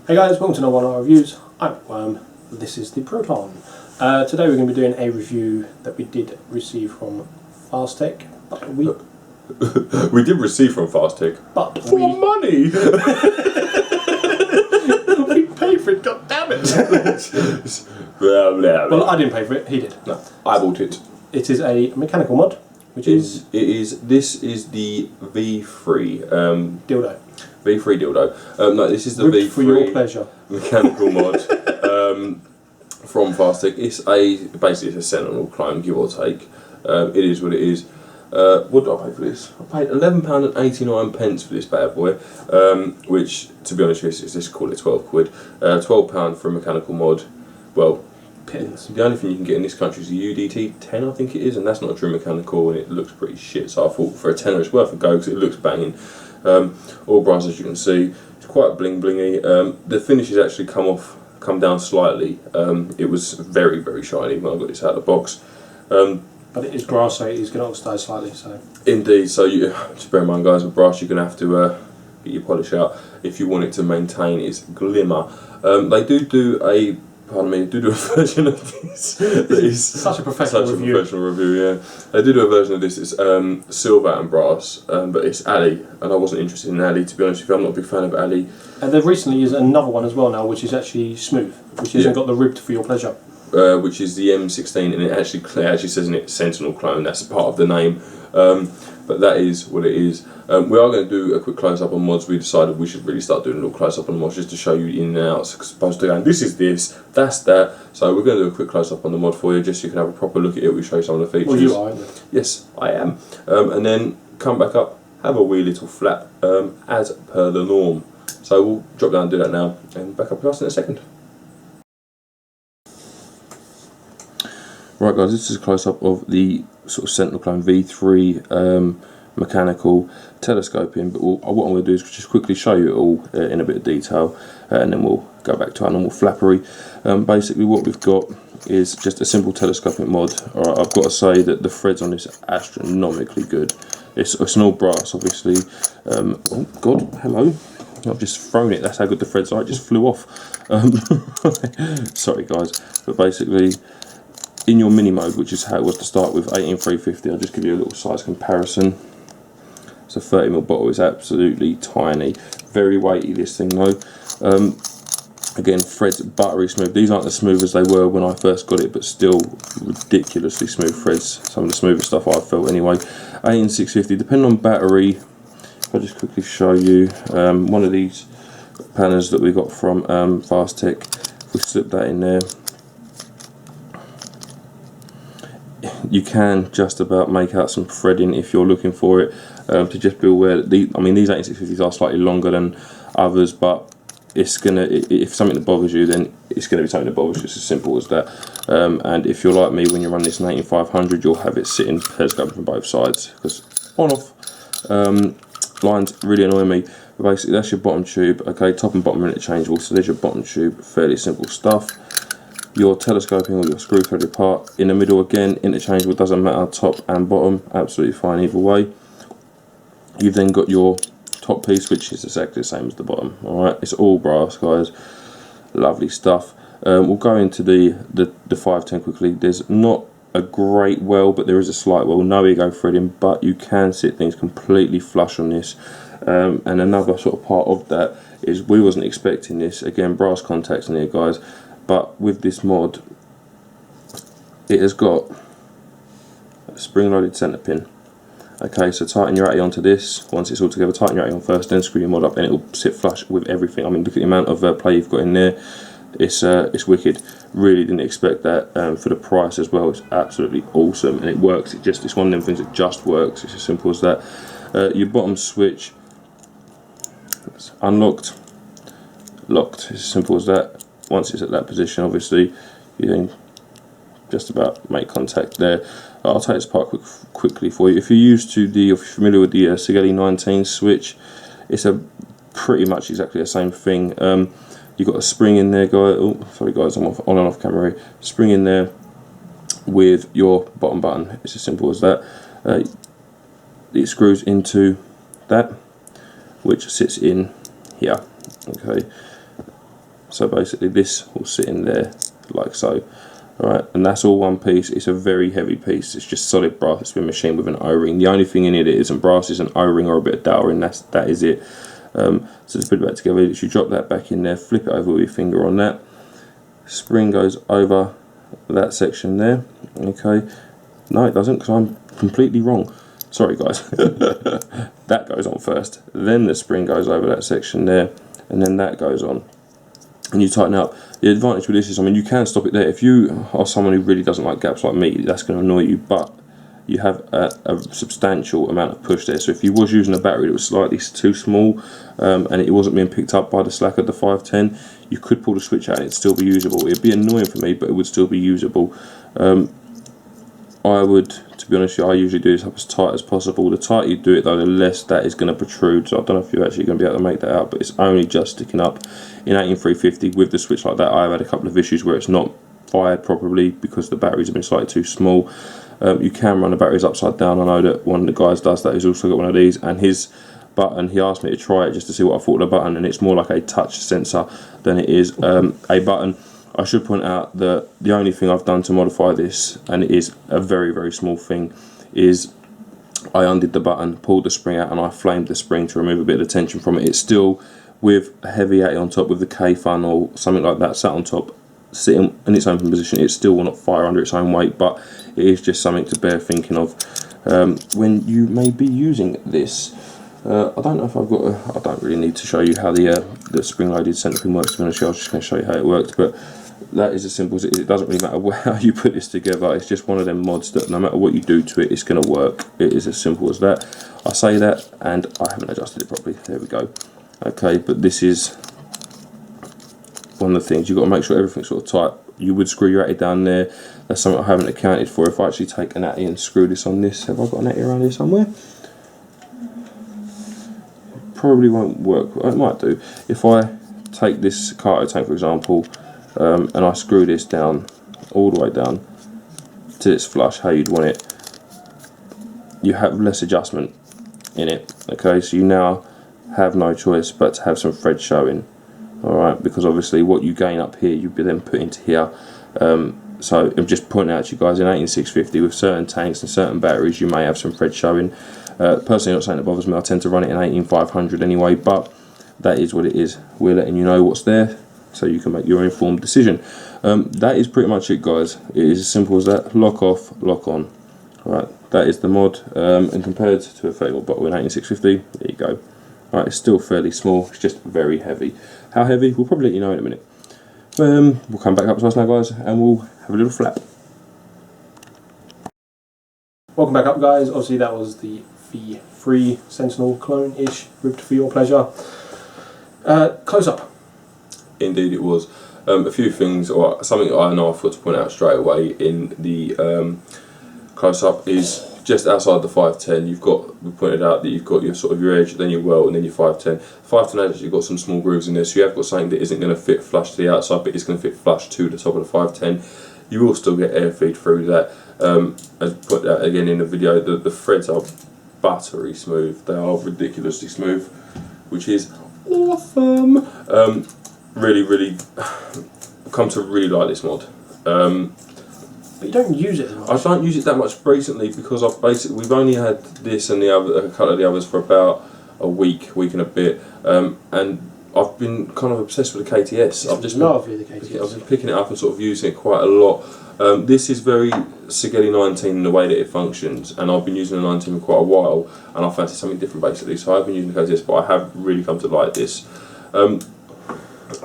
Hey guys, welcome to another one of our reviews. I'm Worm, this is the Proton. Today we're going to be doing a review that we did receive from Fastech, but we did receive from Fastech, but for money! we paid for it, god damn it! Blah, blah, blah. Well, I didn't pay for it, he did. No, I bought it. It is a mechanical mod, which is... This is the V3. dildo. V3 dildo. No, this is the Ripped V3 for your pleasure. mechanical mod from Fastech. It's basically it's a Sentinel clone, give or take. It is what it is. What did I pay for this? I paid £11.89 for this bad boy, which, to be honest with you, let's call it 12 quid. £12 for a mechanical mod. Well, Pins. the only thing you can get in this country is a UDT 10, I think it is, and that's not a true mechanical, and it looks pretty shit. So I thought for a tenner it's worth a go because it looks banging. All brass, as you can see. It's quite bling blingy. The finish has actually come down slightly. It was very, very shiny when I got this out of the box. But it is brass, so it is going to oxidise slightly. So Indeed. So you just bear in mind, guys, with brass you're going to have to get your polish out if you want it to maintain its glimmer. They do a version of this. It's such a professional review. Yeah, they do a version of this. It's silver and brass, but it's Ali, and I wasn't interested in Ali, to be honest with you. I'm not a big fan of Ali. And they've recently used another one as well now, which is actually smooth, which hasn't got the ribbed for your pleasure. Which is the M16, and it actually says in it Sentinel clone. That's a part of the name, but that is what it is. We are going to do a quick close-up on mods. We decided we should really start doing a little close-up on mods just to show you in and outs, as opposed to going, this is this, that's that. So we're going to do a quick close-up on the mod for you, just so you can have a proper look at it. We show you some of the features. Well, you are, aren't you? Yes, I am. And then come back up, have a wee little flap, as per the norm. So we'll drop down and do that now, and back up with us in a second. Right guys, this is a close-up of the sort of Sentinel clone V3 mechanical telescoping, but what I'm going to do is just quickly show you it all in a bit of detail, and then we'll go back to our normal flappery. Basically what we've got is just a simple telescopic mod. Alright, I've got to say that the threads on this are astronomically good. It's an all brass, obviously. Oh god, hello. I've just thrown it, that's how good the threads are, it just flew off. Sorry guys, but basically in your mini mode, which is how it was to start with, 18350, I'll just give you a little size comparison. It's a 30ml bottle, it's absolutely tiny, very weighty this thing though. Again, threads buttery smooth. These aren't as smooth as they were when I first got it, but still ridiculously smooth threads. Some of the smoothest stuff I've felt anyway. 18650, depending on battery, if I just quickly show you, one of these panners that we got from Fastech, if we slip that in there, you can just about make out some threading if you're looking for it. To just be aware that these 18650s are slightly longer than others, but it's gonna, if something that bothers you, then it's gonna be something that bothers you. It's as simple as that. And if you're like me, when you run this in 18500, you'll have it sitting telescoping from both sides, because on-off lines really annoy me. But basically, that's your bottom tube. Okay, top and bottom are interchangeable, so there's your bottom tube. Fairly simple stuff. Your telescoping or your screw threaded part in the middle, again interchangeable, doesn't matter, top and bottom, absolutely fine either way. You've then got your top piece, which is exactly the same as the bottom. Alright, it's all brass guys, lovely stuff. We'll go into the 510 quickly. There's not a great well, but there is a slight well, no ego threading, but you can sit things completely flush on this. And another sort of part of that is we wasn't expecting this, again brass contacts in here guys. But with this mod, it has got a spring-loaded centre pin. Okay, so tighten your atty onto this. Once it's all together, tighten your atty on first, then screw your mod up, and it will sit flush with everything. I mean, look at the amount of play you've got in there. It's wicked. Really didn't expect that for the price as well. It's absolutely awesome, and it works. It's one of them things that just works. It's as simple as that. Your bottom switch, it's unlocked, locked. It's as simple as that. Once it's at that position, obviously, you then just about make contact there. I'll take this part quickly for you. If you're familiar with the e-cig 19 switch, it's pretty much exactly the same thing. You've got a spring in there, guys. Oh, sorry guys, I'm on and off camera here. Spring in there with your bottom button. It's as simple as that. It screws into that, which sits in here. Okay. So basically this will sit in there like so. Alright, and that's all one piece. It's a very heavy piece. It's just solid brass. It's been machined with an O-ring. The only thing in it that isn't brass is an O-ring or a bit of dowelling. That is it. So just put it back together. You drop that back in there, flip it over with your finger on that. Spring goes over that section there. Okay. No, it doesn't, because I'm completely wrong. Sorry, guys. That goes on first. Then the spring goes over that section there, and then that goes on. And you tighten up. The advantage with this is, I mean, you can stop it there. If you are someone who really doesn't like gaps like me, that's going to annoy you, but you have a substantial amount of push there. So if you was using a battery that was slightly too small and it wasn't being picked up by the slack of the 510, you could pull the switch out and it'd still be usable. It'd be annoying for me, but it would still be usable. I would, to be honest with you, I usually do this up as tight as possible. The tighter you do it though, the less that is going to protrude. So I don't know if you're actually going to be able to make that out, but it's only just sticking up. In 18350 with the switch like that, I've had a couple of issues where it's not fired properly because the batteries have been slightly too small. You can run the batteries upside down. I know that one of the guys does that, who's also got one of these, and his button, he asked me to try it just to see what I thought of the button, and it's more like a touch sensor than it is a button. I should point out that the only thing I've done to modify this, and it is a very, very small thing, is I undid the button, pulled the spring out, and I flamed the spring to remove a bit of the tension from it. It's still, with a heavy 80 on top, with the K funnel, something like that sat on top, sitting in its own position, it still will not fire under its own weight, but it is just something to bear thinking of when you may be using this. I don't know if I've got I don't really need to show you how the spring-loaded center pin works, to be honest. I was just going to show you how it works, but that is as simple as it is. It doesn't really matter how you put this together. It's just one of them mods that no matter what you do to it, it's going to work. It is as simple as that. I say that, and I haven't adjusted it properly. There we go. Okay, but this is one of the things. You've got to make sure everything's sort of tight. You would screw your atty down there. That's something I haven't accounted for. If I actually take an atty and screw this on this, have I got an atty around here somewhere? Probably won't work. It might do. If I take this cargo tank, for example, and I screw this down all the way down till it's flush, how you'd want it, you have less adjustment in it. Okay, so you now have no choice but to have some thread showing. Alright, because obviously what you gain up here, you'd be then put into here. So I'm just pointing out to you guys, in 18650 with certain tanks and certain batteries, you may have some thread showing. Personally, not something that bothers me. I tend to run it in 18500 anyway, but that is what it is. We're letting you know what's there so you can make your informed decision. That is pretty much it, guys. It is as simple as that. Lock off, lock on. Alright, that is the mod, and compared to a 30mm bottle in 18650, there you go. Alright, it's still fairly small, it's just very heavy. How heavy? We'll probably let you know in a minute. We'll come back up to us now, guys, and we'll have a little flap. Welcome back up, guys. Obviously that was the V3 Sentinel clone-ish, ribbed for your pleasure. Close up. Indeed it was. A few things, or something I know I forgot to point out straight away in the close-up is just outside the 510. We pointed out that you've got your sort of your edge, then your well, and then your 510. 510 has actually got some small grooves in there, so you have got something that isn't going to fit flush to the outside, but it's going to fit flush to the top of the 510. You will still get air feed through that. As put out again in the video, the threads are buttery smooth. They are ridiculously smooth, which is awesome. Really I've come to really like this mod. But you don't use it as much. I don't use it that much recently because we've only had this and a couple of the others for about a week and a bit, and I've been kind of obsessed with the KTS. I've been picking it up and sort of using it quite a lot. This is very Sigeli 19 in the way that it functions, and I've been using the 19 for quite a while, and I fancy something different basically. So I've been using the KTS, but I have really come to like this. I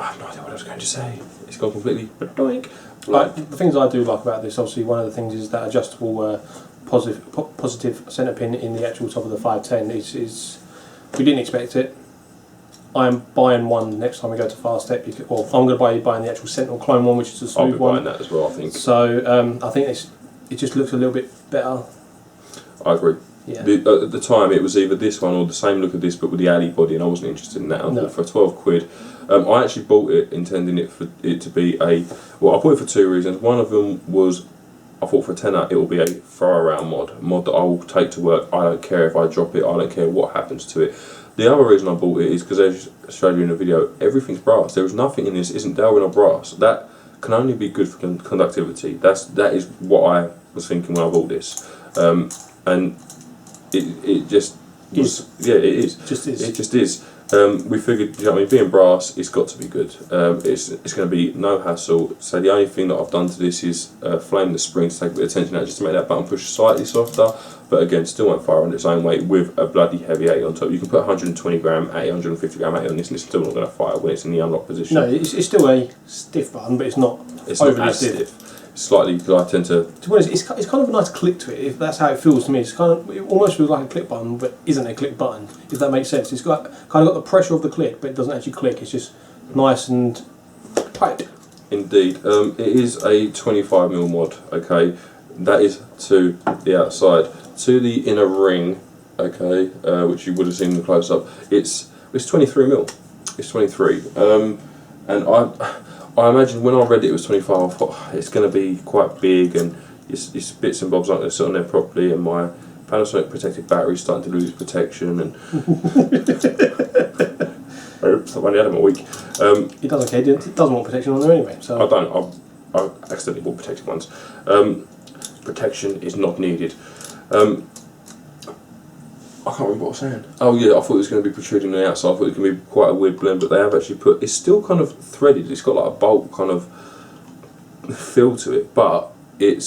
have no idea what I was going to say. It's gone completely blank. Like, the things I do like about this, obviously one of the things is that adjustable positive centre pin in the actual top of the 510 is we didn't expect it. I'm buying one next time we go to Fast Step. Well, I'm going to be buying the actual Sentinel clone one, which is a smooth one. I'll be buying that as well, I think. So I think it just looks a little bit better. I agree. Yeah. At the time, it was either this one or the same look of this, but with the alley body, and I wasn't interested in that. I thought for 12 quid. I actually bought it intending it for it to be a. Well, I bought it for two reasons. One of them was I thought for a tenner it will be a throw around mod that I will take to work. I don't care if I drop it. I don't care what happens to it. The other reason I bought it is because, as I showed you in the video, everything's brass. There is nothing in this isn't Delrin or brass. That can only be good for conductivity. That is what I was thinking when I bought this, and it just was, yeah, it is. It just is. We figured, you know what I mean, being brass, it's got to be good. It's going to be no hassle. So the only thing that I've done to this is flame the springs, take a bit of tension out just to make that button push slightly softer. But again, still won't fire on its own weight with a bloody heavy 80 on top. You can put 120 gram 80, 150 gram 80 on this, and it's still not going to fire when it's in the unlock position. No, it's still a stiff button, but it's not overly not as stiff. Slightly, because I tend to. To be honest, it's kind of a nice click to it. If that's how it feels to me, it almost feels like a click button, but isn't a click button. If that makes sense, it's got kind of got the pressure of the click, but it doesn't actually click. It's just nice and tight. Indeed, it is a 25mm mod. Okay, that is to the outside. To the inner ring, okay, which you would have seen in the close up. It's 23mm. It's 23. And I imagine when I read it was 25, I thought it's going to be quite big and it's bits and bobs aren't going to sit on there properly, and my Panasonic protected battery's starting to lose its protection, and oops, I've only had them a week. It doesn't care. It doesn't want protection on there anyway. So I don't. I accidentally bought protected ones. Protection is not needed. I can't remember what I was saying. Oh yeah, I thought it was going to be protruding on the outside. I thought it was going to be quite a weird blend, but they have actually put. It's still kind of threaded. It's got like a bolt kind of feel to it, but it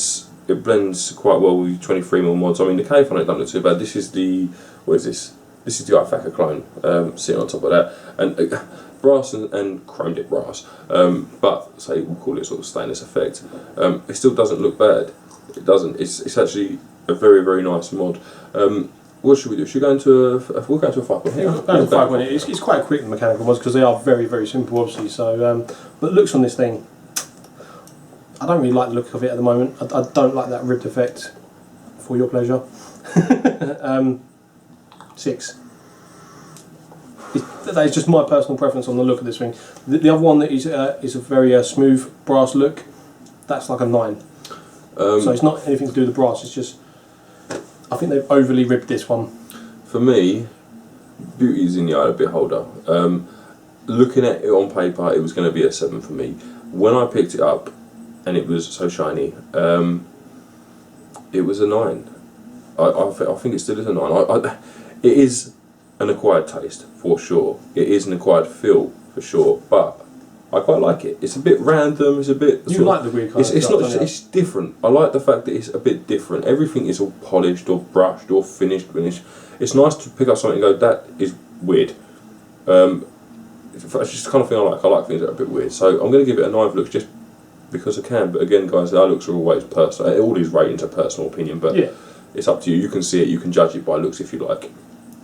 blends quite well with 23mm mods. I mean, the cave on it don't look too bad. This is the what is this? This is the iFacker clone sitting on top of that, and brass and chromed it brass. But say we'll call it sort of stainless effect. It still doesn't look bad. It doesn't. It's actually a very, very nice mod. What should we do? Should we go into we'll go into a 5.1. Yeah, go into 5.1. It's quite quick, the mechanical mods, because they are very, very simple, obviously. So, but looks on this thing, I don't really like the look of it at the moment. I don't like that ribbed effect. For your pleasure. 6. That is just my personal preference on the look of this thing. The other one that is a very smooth brass look. That's like a 9. So it's not anything to do with the brass. It's just I think they've overly ribbed this one. For me, beauty is in the eye of the beholder. Looking at it on paper, it was going to be a 7 for me. When I picked it up, and it was so shiny, it was a 9. I think it still is a 9. It is an acquired taste, for sure. It is an acquired feel, for sure. But I quite like it. It's a bit random. It's a bit. You like the weird kind of it's stuff, not. It's different. I like the fact that it's a bit different. Everything is all polished or brushed or finished. It's nice to pick up something and go, that is weird. It's just the kind of thing I like. I like things that are a bit weird. So I'm going to give it a 9 for looks just because I can. But again, guys, our looks are always personal. All these ratings are personal opinion, but yeah, it's up to you. You can see it. You can judge it by looks if you like.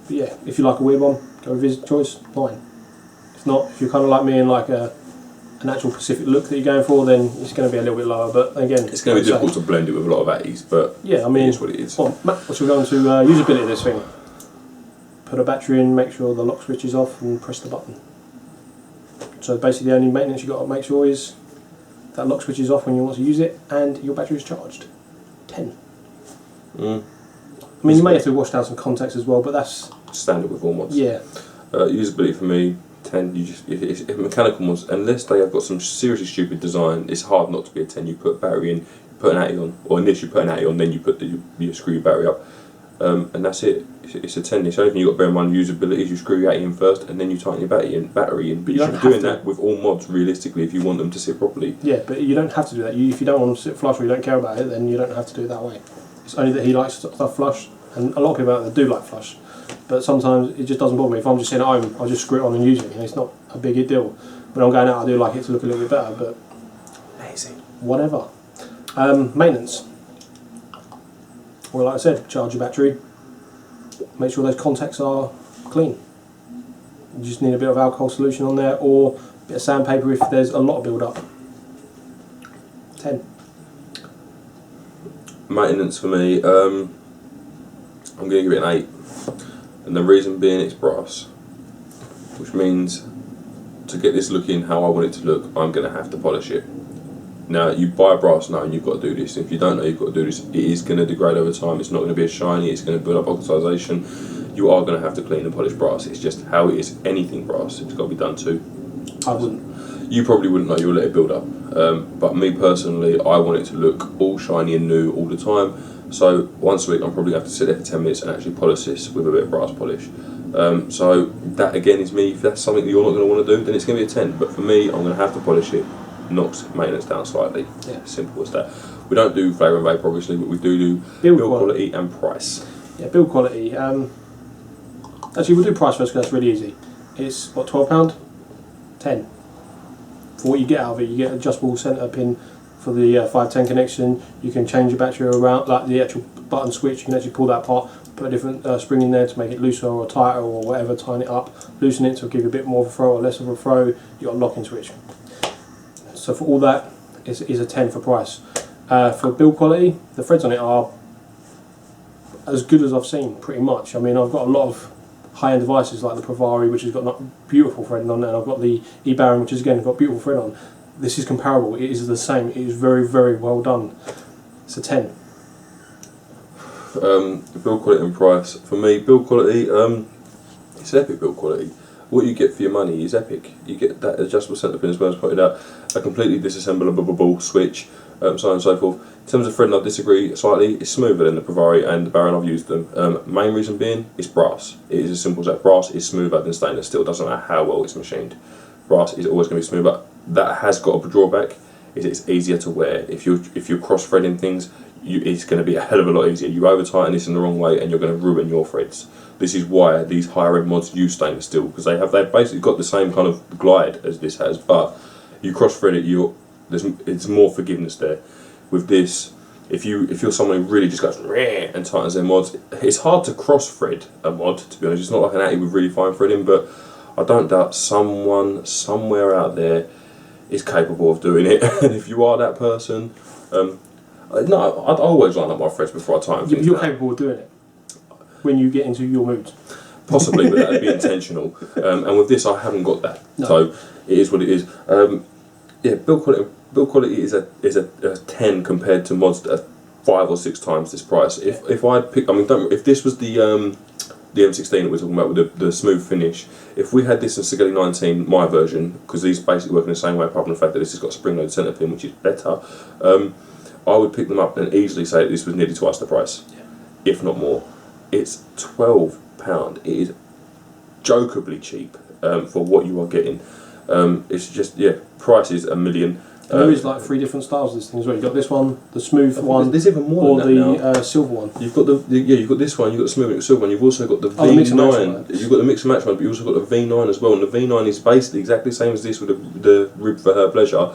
But yeah, if you like a weird one, go with his choice. 9. If not, if you're kind of like me and like an actual Pacific look that you're going for, then it's going to be a little bit lower. But again, it's going to be difficult to blend it with a lot of 80s. But yeah, I mean, it's what it is. Well, Matt, what should we go on to usability of this thing? Put a battery in, make sure the lock switch is off, and press the button. So basically, the only maintenance you've got to make sure is that lock switch is off when you want to use it, and your battery is charged. 10. I mean, you may have to wash down some contacts as well, but that's standard with all mods. Yeah. Usability for me, 10. You just if mechanical mods, unless they have got some seriously stupid design, it's hard not to be a 10. You put a battery in, you put an 80 on, or initially you put an 80 on, then you put you screw your battery up, and that's it. It's a 10. It's the only thing you've got to bear in mind usability is you screw your 80 in first, and then you tighten your battery in. But you should be doing that with all mods realistically if you want them to sit properly. Yeah, but you don't have to do that. If you don't want them to sit flush or you don't care about it, then you don't have to do it that way. It's only that he likes stuff flush, and a lot of people out there do like flush. But sometimes it just doesn't bother me. If I'm just sitting at home, I'll just screw it on and use it. It's not a big deal. When I'm going out, I do like it to look a little bit better, but amazing. Whatever. Maintenance. Well, like I said, charge your battery. Make sure those contacts are clean. You just need a bit of alcohol solution on there, or a bit of sandpaper if there's a lot of build up. 10. Maintenance for me, I'm going to give it an 8. And the reason being it's brass, which means to get this looking how I want it to look, I'm going to have to polish it. Now, you buy brass knowing you've got to do this. If you don't know you've got to do this, it is going to degrade over time. It's not going to be as shiny. It's going to build up oxidisation. You are going to have to clean and polish brass. It's just how it is. Anything brass, it's got to be done too. I wouldn't. You probably wouldn't know. You'll let it build up. But me personally, I want it to look all shiny and new all the time. So once a week, I'm probably going to have to sit there for 10 minutes and actually polish this with a bit of brass polish. So that again is me. If that's something that you're not going to want to do, then it's going to be a 10. But for me, I'm going to have to polish it. Knocks maintenance down slightly. Yeah. Simple as that. We don't do flavour and vapour obviously, but we do build quality and price. Yeah, build quality. Actually, we'll do price first because that's really easy. It's what, £12? 10. For what you get out of it, you get adjustable centre pin for the 510 connection. You can change your battery around, like the actual button switch. You can actually pull that apart, put a different spring in there to make it looser or tighter or whatever, tighten it up, loosen it to give you a bit more of a throw or less of a throw. You got a locking switch. So for all that, is a 10 for price. For build quality, the threads on it are as good as I've seen, pretty much. I mean, I've got a lot of high-end devices like the Provari, which has got beautiful threading on, and I've got the e-Baron, which has again got beautiful thread on. This is comparable. It is the same. It is very, very well done. It's a 10. Build quality and price. For me, build quality, it's epic build quality. What you get for your money is epic. You get that adjustable centre pin, as well as pointed out, a completely disassemblable so on and so forth. In terms of threading, I disagree slightly. It's smoother than the Provari and the Baron. I've used them. Main reason being, it's brass. It is as simple as that. Brass is smoother than stainless steel. Doesn't matter how well it's machined. Brass is always going to be smoother. That has got a drawback. Is it's easier to wear. If you're cross threading things, it's going to be a hell of a lot easier. You over tighten this in the wrong way, and you're going to ruin your threads. This is why these higher end mods use stainless steel, because they've basically got the same kind of glide as this has, but you cross thread it, it's more forgiveness there. With this, if you're someone who really just goes and tightens their mods, it's hard to cross thread a mod, to be honest. It's not like an atty with really fine threading, but I don't doubt someone somewhere out there is capable of doing it. And if you are that person, no, I'd always line up my threads before I tighten things. You're capable of doing it when you get into your moods. Possibly, but that'd be intentional. And with this, I haven't got that. No. So it is what it is. Yeah, build quality is a 10 compared to mods that are 5 or 6 times this price. If I'd pick, I mean, if this was the M16 that we're talking about with the smooth finish, if we had this in Sigelli 19, my version, because these basically work in the same way, apart from the fact that this has got a spring-loaded centre pin, which is better, I would pick them up and easily say that this was nearly twice the price, if not more. It's £12. It is jokeably cheap for what you are getting. It's just, price is $1 million. There is like 3 different styles of this thing as well. You've got this one, the smooth one, there's even more or than the silver one. You've got you've got this one, you've got the smooth and the silver one, you've also got the V9, you've got the mix and match one, but you've also got the V9 as well, and the V9 is basically exactly the same as this with the rib for her pleasure,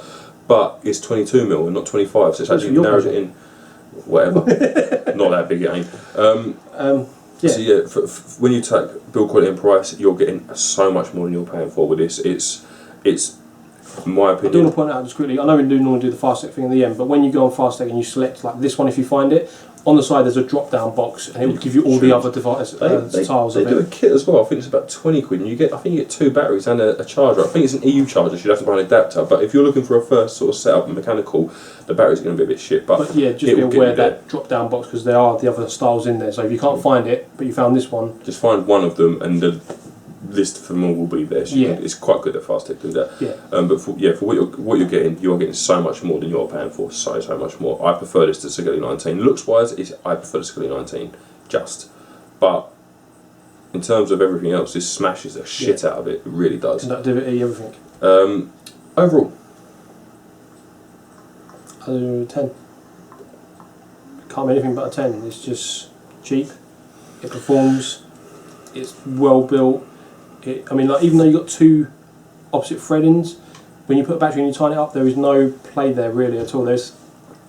but it's 22mm and not 25, so it's actually narrowed it in. Whatever. Not that big, it ain't. So yeah, when you take build quality and price, you're getting so much more than you're paying for with this. It's in my opinion. I do want to point out just quickly, I know we do normally do the fast tech thing in the end, but when you go on fast tech and you select like this one, if you find it, on the side there's a drop down box and it will give you all the other device tiles. They do a kit as well. I think it's about 20 quid, and I think you get 2 batteries and a charger. I think it's an EU charger, so you'd have to buy an adapter. But if you're looking for a first sort of setup mechanical, the battery's going to be a bit shit. But yeah, just be aware of that drop down box, because there are the other styles in there. So if you can't find it, but you found this one, just find one of them, and the list for them all will be there. So it's quite good that fast tech do that. Yeah. But for what you're getting, you are getting so much more than you're paying for. So much more. I prefer this to Sigelli 19. Looks wise, I prefer the Sigelli 19 but in terms of everything else, this smashes the shit out of it. It really does. Conductivity, everything. Overall, 10. Can't be anything but a 10. It's just cheap. It performs. It's well built. I mean, like, even though you've got 2 opposite threadings, when you put a battery and you tighten it up, there is no play there really at all. I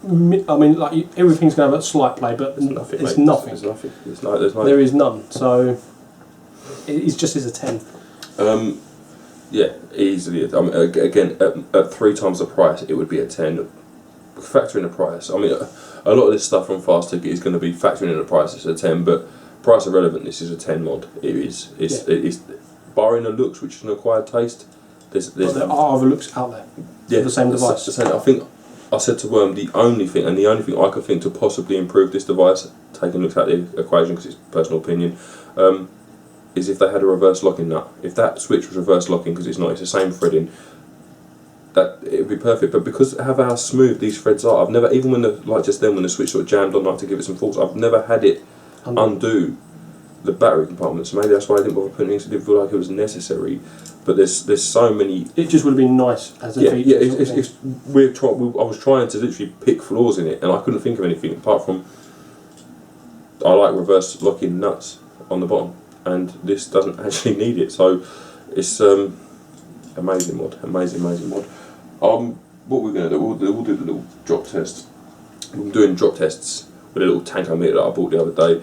mean, like, everything's going to have a slight play, but it's nothing. There is none. So it's just as a 10. Yeah, easily. I mean, again, at 3 times the price, it would be a 10. Factor in the price. I mean, a lot of this stuff from Fast Ticket is going to be factoring in the price. It's a 10, but price irrelevant. This is a 10 mod. It is. It's barring the looks, which is an acquired taste. There are other looks out there. Yeah, the same device. I think I said to Worm, the only thing I can think to possibly improve this device, taking a look at the equation because it's personal opinion, is if they had a reverse locking nut. If that switch was reverse locking, because it's not, it's the same threading, that it would be perfect. But because of how smooth these threads are, I've never, even when when the switch sort of jammed on, like to give it some force, I've never had it undo the battery compartment. So maybe that's why I didn't bother putting it in, because I didn't feel like it was necessary. But there's so many. It just would have been nice as a feature. Yeah, I was trying to literally pick flaws in it, and I couldn't think of anything apart from I like reverse locking nuts on the bottom, and this doesn't actually need it. So it's amazing mod, amazing mod. What we're going to do, we'll do the little drop test. I'm doing drop tests with a little tankometer that I bought the other day,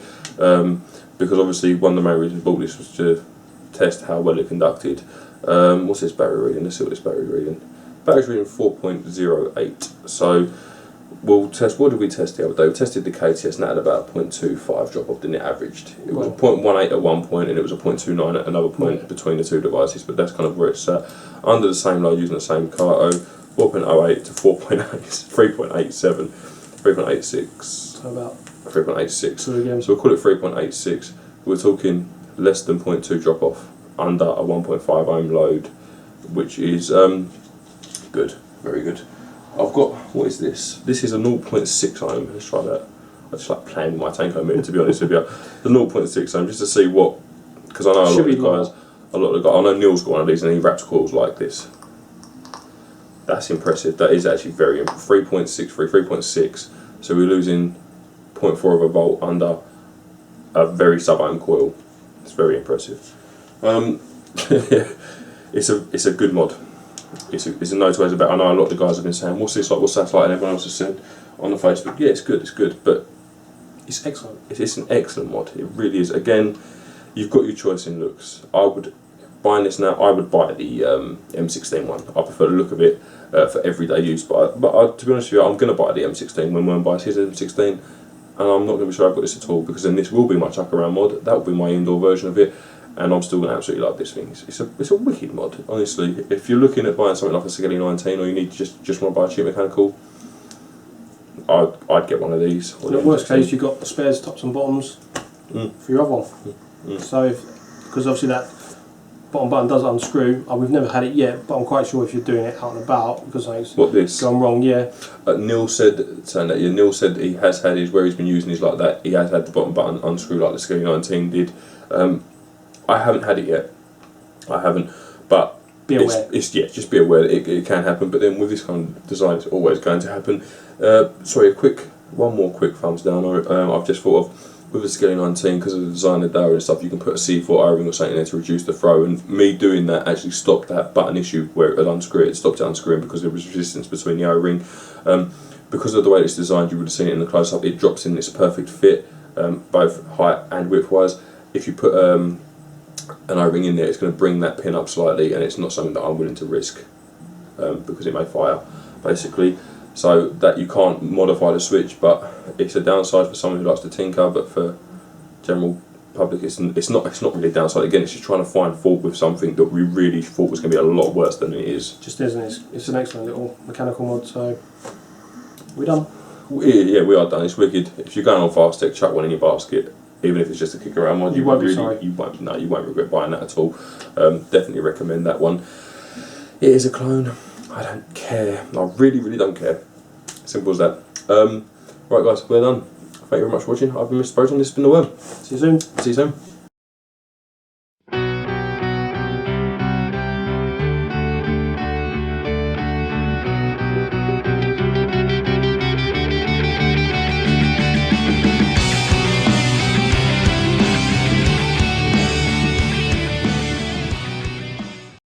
because obviously one of the main reasons I bought this was to test how well it conducted. What's this battery reading? Let's see what this battery reading. Battery's reading 4.08. So we'll test. What did we test the other day? We tested the KTS, and that had about a 0.25 drop off, didn't it? Averaged. It was a 0.18 at one point, and it was a 0.29 at another point between the two devices. But that's kind of where it's at. Under the same load, using the same Kato, 4.08 to 4.8, 3.87, 3.86. So about 3.86. So we'll call it 3.86. We're talking less than 0.2 drop off under a 1.5 ohm load, which is good, very good. I've got, what is this? This is a 0.6 ohm. Let's try that. I just like playing with my tankometer, to be honest with you. The 0.6 ohm, just to see what, because I know a lot of the guys, I know Neil's got one of these and he wraps coils like this. That's impressive. That is actually very 3.6. So we're losing 0.4 of a volt under a very sub-ohm coil. It's very impressive. It's a good mod. It's a no two ways about it. I know a lot of the guys have been saying, what's this like, what's that like, and everyone else has said on the Facebook, yeah, it's good, but it's excellent. It's an excellent mod. It really is. Again, you've got your choice in looks. I would, buying this now, I would buy the M16 one. I prefer the look of it for everyday use, but to be honest with you, I'm going to buy the M16 when one buys his M16, and I'm not going to be sure I've got this at all, because then this will be my chuck around mod. That will be my indoor version of it. And I'm still going to absolutely love this thing. It's a wicked mod, honestly. If you're looking at buying something like a Sigelli 19, or you need just want to buy a cheap mechanical, I'd get one of these. In the worst case, you've got the spares tops and bottoms for your other one. So, because obviously that bottom button does unscrew. We've never had it yet, but I'm quite sure if you're doing it out and about, because it's gone wrong. Yeah. Neil said saying that. Yeah, Neil said he has had his, where he's been using his like that. He has had the bottom button unscrew like the Sigelli 19 did. I haven't had it yet. I haven't, but be aware. Just be aware that it can happen. But then with this kind of design, it's always going to happen. Sorry, one more quick thumbs down. I've just thought of, with the Sigelli 19, because of the design of the Dower and stuff, you can put a C4 O-ring or something in there to reduce the throw. And me doing that actually stopped that button issue where it would unscrew it. It stopped it unscrewing because there was resistance between the O-ring. Because of the way it's designed, you would have seen it in the close-up. It drops in this perfect fit, both height and width-wise. If you put an O-ring in there, it's going to bring that pin up slightly, and it's not something that I'm willing to risk because it may fire, basically. So that you can't modify the switch, but it's a downside for someone who likes to tinker. But for general public, it's not really a downside. Again, it's just trying to find fault with something that we really thought was going to be a lot worse than it is. Just isn't. It's an excellent little mechanical mod. So we're done. Yeah, we are done. It's wicked. If you're going on fast tech, chuck one in your basket. Even if it's just a kick around mod, you won't regret buying that at all. Definitely recommend that one. It is a clone. I don't care. I really don't care. Simple as that. Right guys, we're done. Thank you very much for watching. I've been Mr. Proton, this has been The Worm. See you soon. See you soon.